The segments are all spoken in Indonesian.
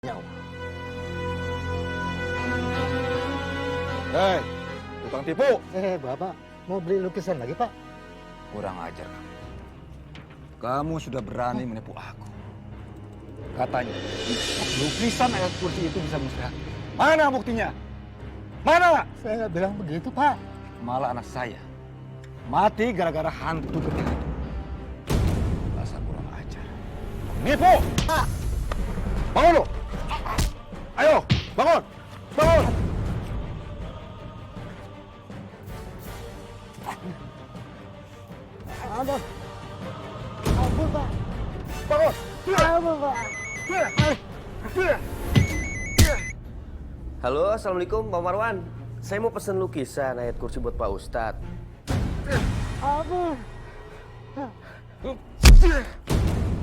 nyawa. Hei, tukang tipu. Bapak mau beli lukisan lagi, Pak? Kurang ajar kamu. Kamu sudah berani menipu aku. Katanya, lukisan ayat kursi itu bisa musnah. Mana buktinya? Mana? Saya nggak bilang begitu, Pak. Malah anak saya mati gara-gara hantu getah itu. Dasar kurang ajar. Nipu! Pak! Bangun lu! Ayo, bangun! Bangun! Ampun. Ampun, Pak. Bangun! Ampun, Pak. Halo, assalamualaikum Pak Marwan. Saya mau pesen lukisan ayat kursi buat Pak Ustadz. Ampun.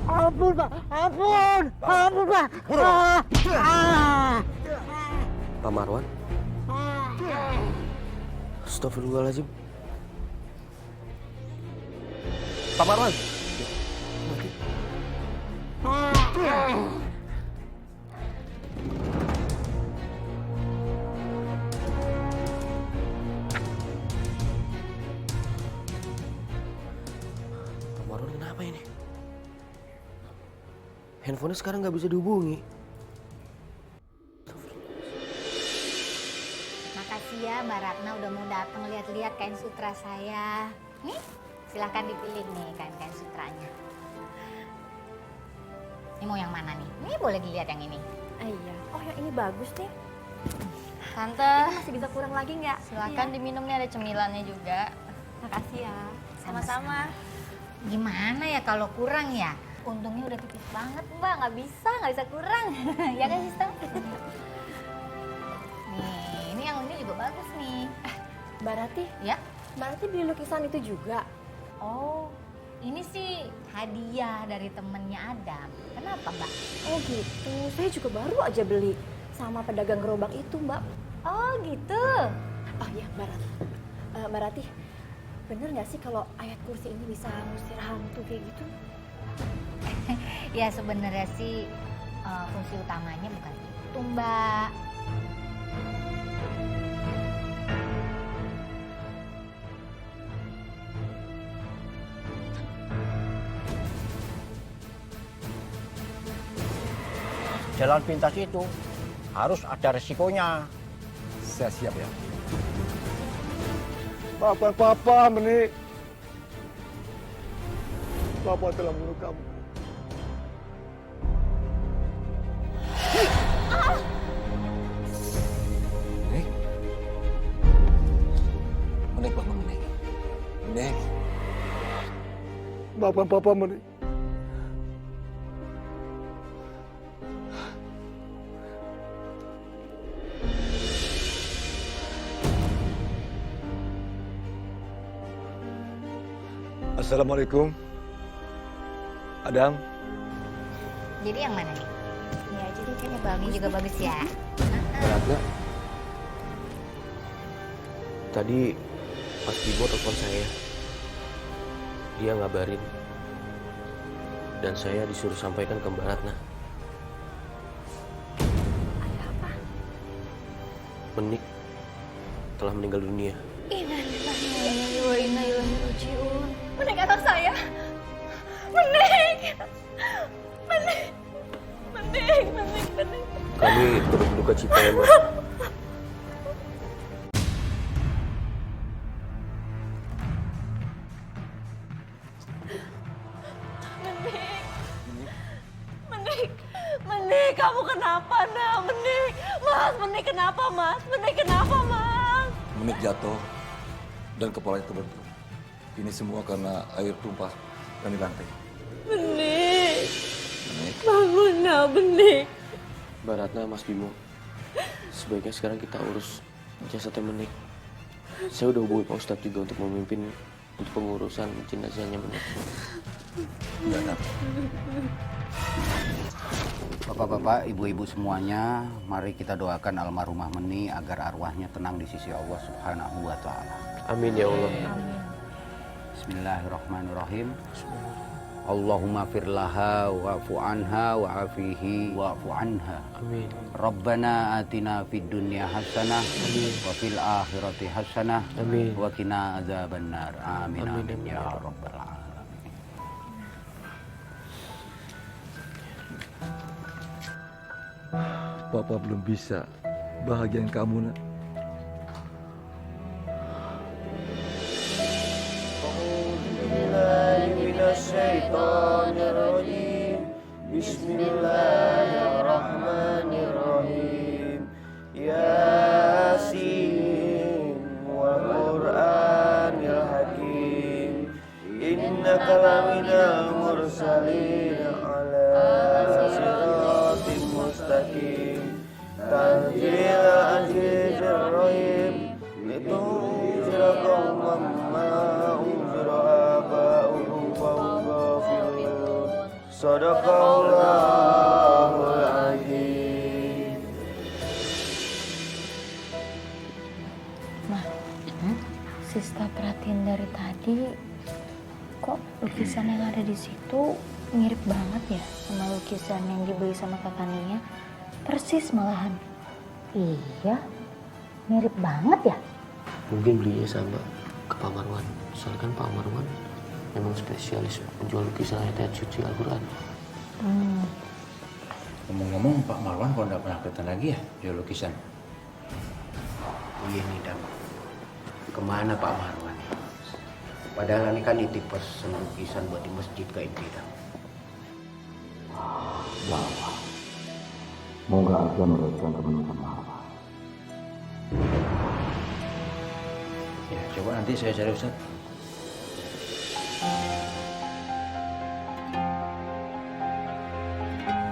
Ampun, Pak. Ampun. Ampun, Pak. Pak Marwan? Astagfirullahaladzim. Pak Marwan? Pak Marwan kenapa ini? Handphonenya sekarang nggak bisa dihubungi. Makasih ya Mbak Ratna udah mau datang lihat-lihat kain sutra saya. Nih, silahkan dipilih nih kain-kain sutranya. Ini mau yang mana nih? Ini boleh dilihat yang ini. Ah, iya. Oh, yang ini bagus nih. Tante, Masih bisa kurang lagi nggak? silakan diminum nih, ada cemilannya juga. Makasih ya. Sama-sama. Gimana ya kalau kurang ya? Untungnya udah tipis banget Mbak, nggak bisa kurang. Ya kan Sister? Nih, ini yang ini juga bagus nih. Mbak Rati, Ya? Mbak Rati beli lukisan itu juga. Oh, ini sih hadiah dari temennya Adam. Kenapa Mbak? Oh gitu. Saya juga baru aja beli sama pedagang gerobak itu, Mbak. Oh gitu. Oh iya, Mbak Rati. Mbak Rati, bener nggak sih kalau ayat kursi ini bisa ngusir hantu kayak gitu? Ya sebenarnya sih fungsi utamanya bukan itu Mbak. Jalan pintas itu harus ada resikonya. Saya siap ya. Maafkan Papa, Menik. Papa telah membunuh kamu. Menik. Menik, bangun Menik. Menik. Maafkan Papa, Menik. Assalamualaikum. Adam. Jadi yang mana nih? Ya jadi kayaknya Bang ini juga bagus ya. Ratna. Tadi pas Bimo telepon saya, dia ngabarin. Dan saya disuruh sampaikan ke Mbak Ratna. Ada apa? Menik telah meninggal dunia. Innalillahi wa inna ilaihi raji'un. Menik anak saya. Menik. Menik. Menik, Menik, Menik. Kami turut berduka cita ya Mbak. Menik, Menik, kamu kenapa, nak? Menik, Mas, Menik kenapa, Mas? Menik kenapa, Mas? Menik jatuh dan kepalanya terbentur. Ini semua karena air tumpah dari lantai. Menik, Menik. bangun, nak, Menik. Mbak Ratna, Mas Bimo, sebaiknya sekarang kita urus jasadnya Menik. Saya udah hubungi Pak Ustadz juga untuk memimpin untuk pengurusan jenazahnya Menik. Ya, Nak. Bapak-bapak, ibu-ibu semuanya, mari kita doakan almarhumah Meni agar arwahnya tenang di sisi Allah Subhanahu wa Ta'ala. Amin ya Allah. Bismillahirrahmanirrahim. Allahumma firlaha wa'fu anha wa'afihi wa'fu anha. Amin. Rabbana atina fid dunya hasanah wa fil akhirati hasanah Amin. wa qina adzabannar. Amin Amin, amin amin. ya rabbal alamin. Papa belum bisa bahagiain kamu, nak. Bismillahirrahmanirrahim. Yasin wal Qur'anil Hakim. Innaka laminal mursalin ala siratim mustaqim. Tanzil azizir rahim. Litunzira qauman ma unzira aba'uhum fahum ghafilun. Sadaqallahul azim. Mah, Sista perhatiin dari tadi, kok lukisan yang ada di situ mirip banget ya sama lukisan yang dibeli sama kakak Nia. Persis malahan. Iya, mirip banget ya. Mungkin belinya sama ke Pak Marwan. Soalnya kan Pak Marwan memang spesialis menjual lukisan ayat-ayat suci Al-Quran. Ngomong-ngomong Pak Marwan kok nggak pernah kelihatan lagi ya jual lukisan? Iya nih Dam, kemana Pak Marwan? Padahal ini kan nitip pesen lukisan buat di masjid ke inti Dam. Moga aja mereka kebenaran apa. Ya coba nanti saya cari Ustaz.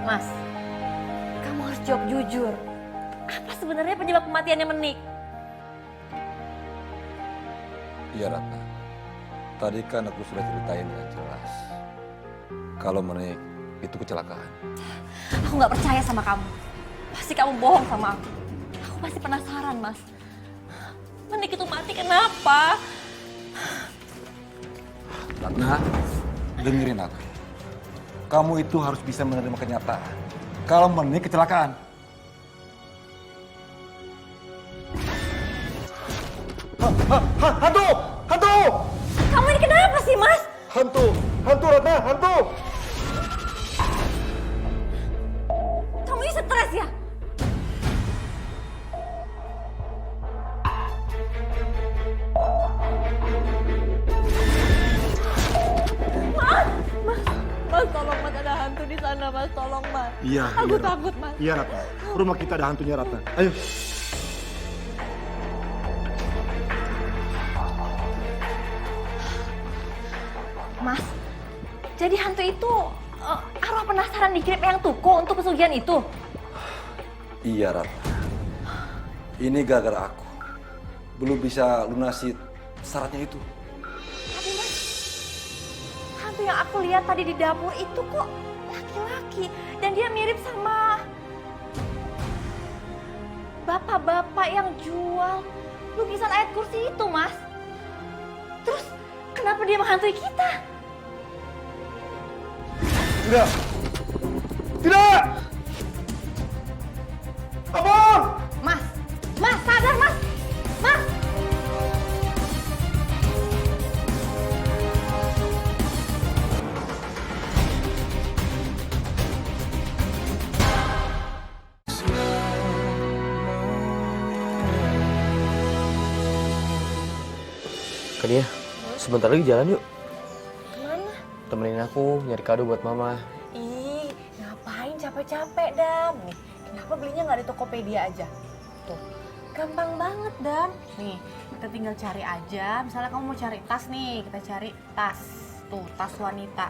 Mas, kamu harus jawab jujur. Apa sebenarnya penyebab kematiannya Menik? Iya, Ratna. Tadi kan aku sudah ceritain dengan jelas. Kalau Menik itu kecelakaan. Aku nggak percaya sama kamu. Pasti kamu bohong sama aku. Aku pasti penasaran, Mas. Menik itu mati kenapa? Ratna, dengerin aku. Kamu itu harus bisa menerima kenyataan. Kalau Menik kecelakaan. Hantu! Hantu! Kamu ini kenapa sih, Mas? Hantu! Hantu, Ratna! Hantu! Kamu ini stres ya? Mas, tolong Mas, ada hantu di sana, Mas, tolong Mas. Iya, Aku iya, takut, Mas. Iya, Ratna. Rumah kita ada hantunya, Ratna. Ayo. Mas, jadi hantu itu arwah penasaran dikirim yang tuku untuk pesugihan itu? Iya, Ratna. Ini gara-gara aku. Belum bisa lunasi syaratnya itu. Tapi Mas, hantu yang aku lihat tadi di dapur itu kok laki-laki. Dan dia mirip sama bapak-bapak yang jual lukisan ayat kursi itu, Mas. Terus kenapa dia menghantui kita? Tidak! Tidak! Ampun! Mas, Mas, sadar Mas! Mas! Kania, sebentar lagi jalan yuk. Kemana? Temenin aku nyari kado buat mama. Ih, ngapain capek-capek, Dam? Nih, kenapa belinya nggak di Tokopedia aja? Tuh, gampang banget, Dam. Nih, kita tinggal cari aja. Misalnya kamu mau cari tas nih, kita cari tas. Tuh, tas wanita.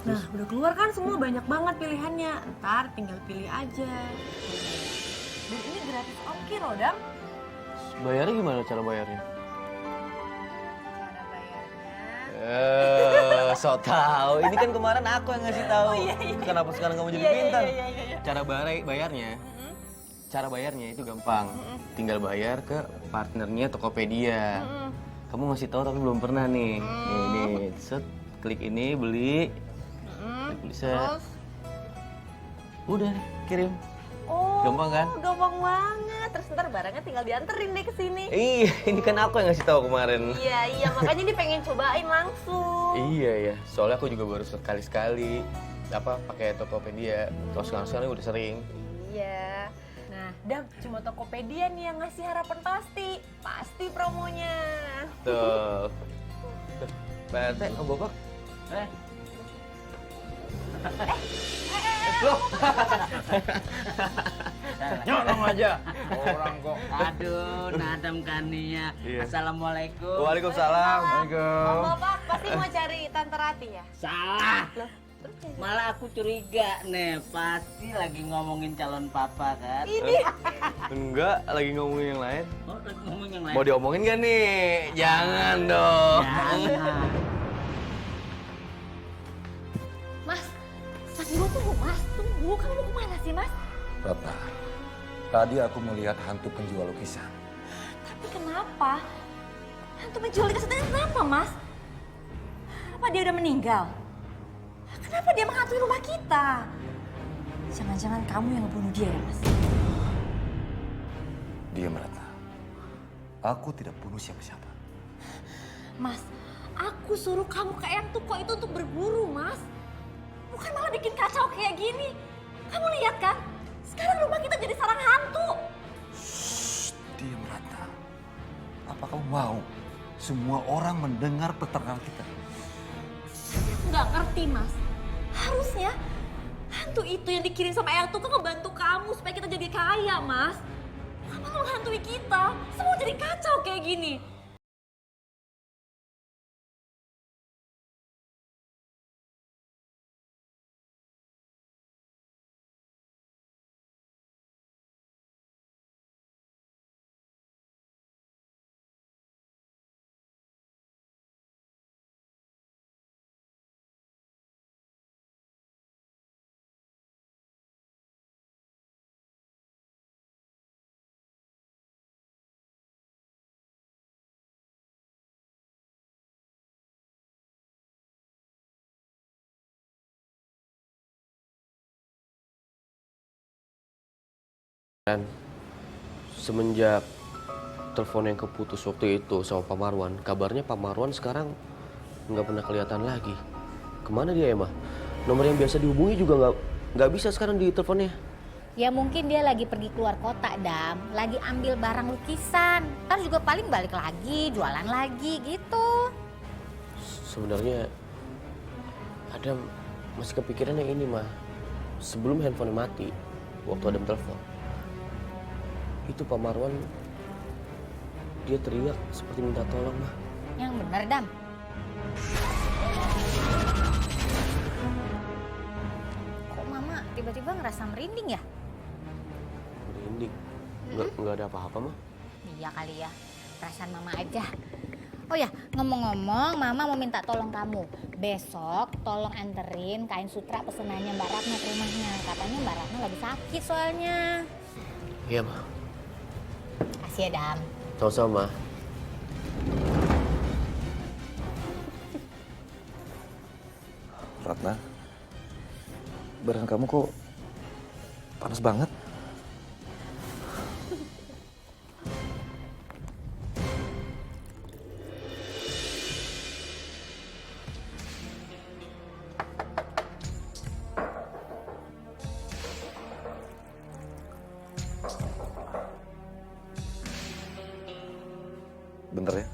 Nah, udah keluar kan semua, banyak banget pilihannya. Ntar tinggal pilih aja. Dan ini gratis ongkir loh, Dam. Bayarnya gimana cara bayarnya? Cara bayarnya... So tahu. Ini kan kemarin aku yang ngasih tahu. Kenapa sekarang kamu jadi pintar? Cara bayarnya, cara bayarnya itu gampang. Tinggal bayar ke partnernya Tokopedia. Kamu ngasih tahu tapi belum pernah nih. Nih, set. klik ini beli. Klik beli set. Terus? Udah kirim. Oh, Gampang kan? Gampang banget. Terus ntar barangnya tinggal dianterin deh ke sini. Iya, ini kan aku yang ngasih tahu kemarin. Iya, makanya dia pengen cobain langsung. Iya ya, soalnya aku juga baru sekali-sekali pakai Tokopedia. Kalau sekarang udah sering. Iya. Nah, Dam, cuma Tokopedia nih yang ngasih harapan pasti promonya. Tuh. Pak RT, Om Bapak. Loh. Nyolong aja. Orang kok. Aduh, nadam kania. Iya. Assalamualaikum. Waalaikumsalam. Om Bapak pasti mau cari Tante Rati ya? Salah. Malah aku curiga nih, pasti lagi ngomongin calon papa kan? Enggak, lagi ngomongin yang lain. Oh, lagi ngomongin yang lain. Mau diomongin gak nih? Jangan dong. Jangan. Mas Bimo tunggu mas, tunggu. Kamu mau kemana sih mas? Ratna, tadi aku melihat hantu penjual lukisan. Tapi kenapa? Hantu penjual lukisan itu kenapa mas? Apa dia udah meninggal? Kenapa dia menghantui rumah kita? Jangan-jangan kamu yang ngebunuh dia ya mas? Diam Ratna. Aku tidak bunuh siapa-siapa. Mas, aku suruh kamu ke Eyang Tuko itu untuk berburu mas. Bukan malah bikin kacau kayak gini. Kamu lihat kan? Sekarang rumah kita jadi sarang hantu. Diam Ratna. Apa kamu mau semua orang mendengar pertengkaran kita? Nggak ngerti mas. Harusnya hantu itu yang dikirim sama Eyang Tuko ngebantu kamu supaya kita jadi kaya mas. Bukan malah menghantui kita. Semua jadi kacau kayak gini. Dan semenjak telepon yang keputus waktu itu sama Pak Marwan, kabarnya Pak Marwan sekarang nggak pernah kelihatan lagi. Kemana dia Emma? Nomor yang biasa dihubungi juga nggak bisa sekarang di teleponnya. Ya mungkin dia lagi pergi keluar kota, Dam. Lagi ambil barang lukisan. Ntar juga paling balik lagi, jualan lagi gitu. Sebenarnya Adam masih kepikiran yang ini mah. Sebelum handphone mati, waktu Adam telepon, itu Pak Marwan dia teriak seperti minta tolong mah. Yang bener, Dam. Kok Mama tiba-tiba ngerasa merinding ya? Merinding. Nggak ada apa-apa mah. Iya kali ya, perasaan Mama aja. Oh ya, ngomong-ngomong, Mama mau minta tolong kamu. Besok tolong anterin kain sutra pesenannya Mbak Ratna ke rumahnya. Katanya Mbak Ratna lagi sakit soalnya. Iya mah. Kasih ya, Dam. Sama-sama. Ratna, badan kamu kok panas banget? Bentar ya.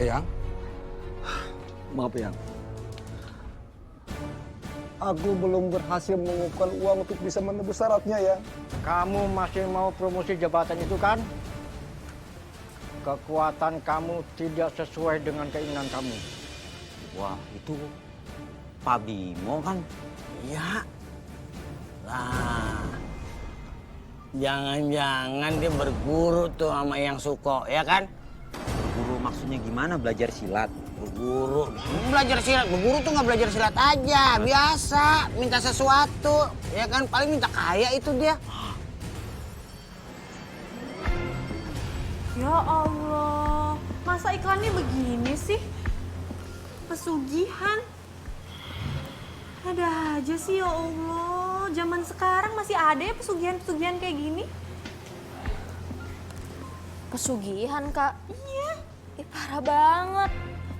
Eyang? Maaf ya, aku belum berhasil mengumpulkan uang untuk bisa menebus syaratnya ya. Kamu masih mau promosi jabatan itu kan? Kekuatan kamu tidak sesuai dengan keinginan kamu. Wah, itu Pak Bimo kan? Ya. Lah. Jangan-jangan dia berguru tuh sama yang Suko, ya kan? Guru maksudnya gimana, belajar silat? Berguru. Belajar silat. Berguru tuh nggak belajar silat aja. Biasa. Minta sesuatu. Ya kan? Paling minta kaya itu dia. Ya Allah, masa iklannya begini sih? Pesugihan. Ada aja sih ya Allah, zaman sekarang masih ada ya pesugihan-pesugihan kayak gini? Pesugihan, Kak? Iya. Ih, parah banget.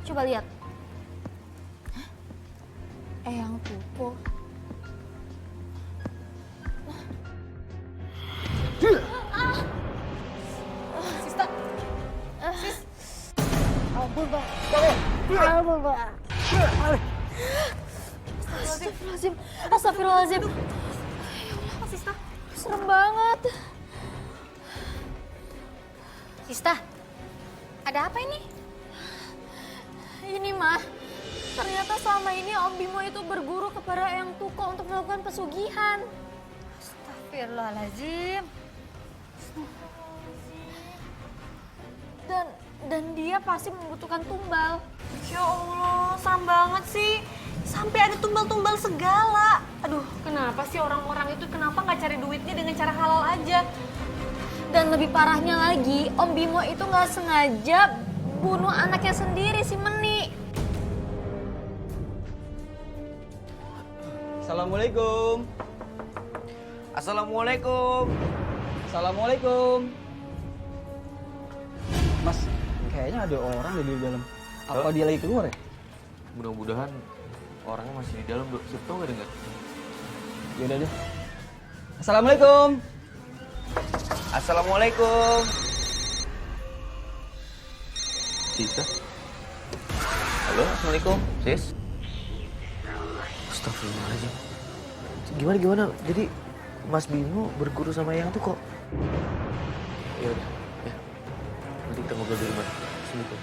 Coba lihat. Hah? Eyang Tupo. Sista, sis, Ampun, Pak. Ampun, Pak. Astagfirullahaladzim. Astagfirullahaladzim. ya Allah, Sista. Serem banget. Sista, ada apa ini? Ini mah, ternyata selama ini Om Bimo itu berguru kepada Eyang Tuko untuk melakukan pesugihan. Astagfirullahaladzim. Dan dia pasti membutuhkan tumbal. Ya Allah, serem banget sih. Sampai ada tumbal-tumbal segala. Aduh, kenapa sih orang-orang itu kenapa nggak cari duitnya dengan cara halal aja? Dan lebih parahnya lagi, Om Bimo itu nggak sengaja bunuh anaknya sendiri, si Meni. Assalamualaikum. Assalamualaikum. Assalamualaikum. Mas, kayaknya ada orang di dalam. Apa dia lagi keluar ya? Mudah-mudahan orangnya masih di dalam. Siapa tahu nggak dengar. Yaudah deh. Assalamualaikum. Assalamualaikum. Sisa? Halo, assalamualaikum, sis. Astagfirullahaladzim. Gimana? Jadi Mas Bimo berguru sama Eyang tuh kok? Ya udah, ya. Nanti kita ngobrol di rumah. Assalamualaikum.